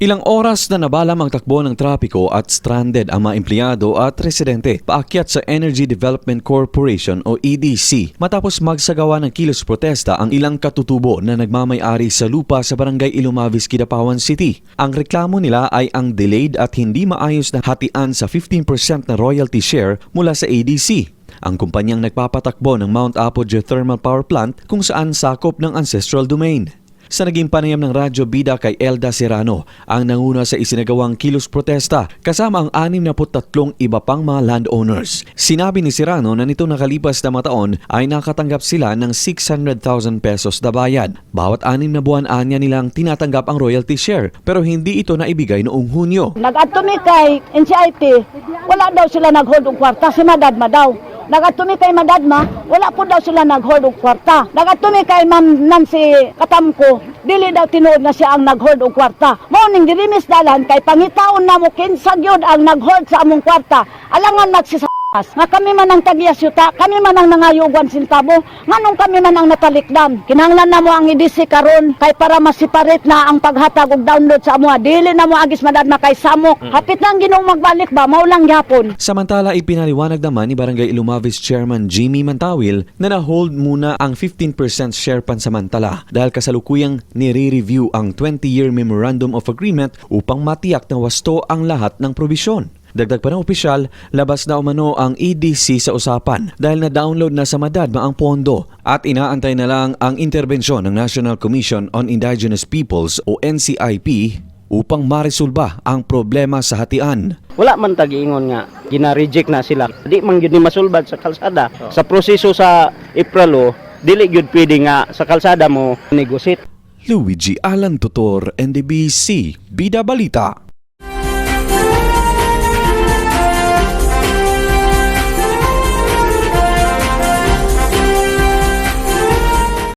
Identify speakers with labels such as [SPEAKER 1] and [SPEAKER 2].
[SPEAKER 1] Ilang oras na nabalam ang takbo ng trapiko at stranded ang mga empleyado at residente paakyat sa Energy Development Corporation o EDC matapos magsagawa ng kilos protesta ang ilang katutubo na nagmamay-ari sa lupa sa barangay Ilumavis, Kidapawan City. Ang reklamo nila ay ang delayed at hindi maayos na hatian sa 15% na royalty share mula sa EDC. Ang kumpanyang nagpapatakbo ng Mount Apo Geothermal Power Plant kung saan sakop ng ancestral domain. Sa naging panayam ng Radyo Bida kay Elda Serrano, ang nanguna sa isinagawang kilos protesta kasama ang 63 iba pang mga landowners. Sinabi ni Serrano na nito nakalipas na mga taon ay nakatanggap sila ng 600,000 pesos na bayad. Bawat 6 na buwan anya nilang tinatanggap ang royalty share pero hindi ito naibigay noong Hunyo.
[SPEAKER 2] Nag-atumi kay NCIT, wala daw sila nag-hold ng kwarta, si Madadma daw. Nagatumi kay Madadma, wala po daw sila nag-hold og kwarta. Nagatumi kay Ma'am Nancy Katamko, dili daw tinuod na siya ang nag-hold og kwarta. Mao ning dirimis dalan kay pangitaon na mo kinsag yun ang nag-hold sa among kwarta. Alangan magsisa nga kami man ang tagiasyuta, kami man ang nangayugan sintabo, nganong kami man ang natalikdan. Kinahanglan na mo ang EDC karon kay para masiparate na ang paghatag og download sa amuha. Dili na mo agis Madadma kay samok. Hapit lang Ginoo magbalik ba, mao lang gyapon.
[SPEAKER 1] Samantala ipinaliwanag naman ni Barangay Ilumavis Chairman Jimmy Mantawil na na-hold muna ang 15% share pansamantala dahil kasalukuyang nire-review ang 20-year Memorandum of Agreement upang matiyak na wasto ang lahat ng probisyon. Dagdag pa ng opisyal, labas na umano ang EDC sa usapan dahil na-download na sa Madadma ang pondo at inaantay na lang ang interbensyon ng National Commission on Indigenous Peoples o NCIP upang maresolba ang problema sa hatian.
[SPEAKER 3] Wala man tag-iingon nga gina-reject na sila. Di man gyud ni masulbad sa kalsada. Sa proseso sa Aprilo, dili gyud pwede nga sa kalsada mo negosyate.
[SPEAKER 1] Luigi Alan Tutor, NDBC, Bida Balita.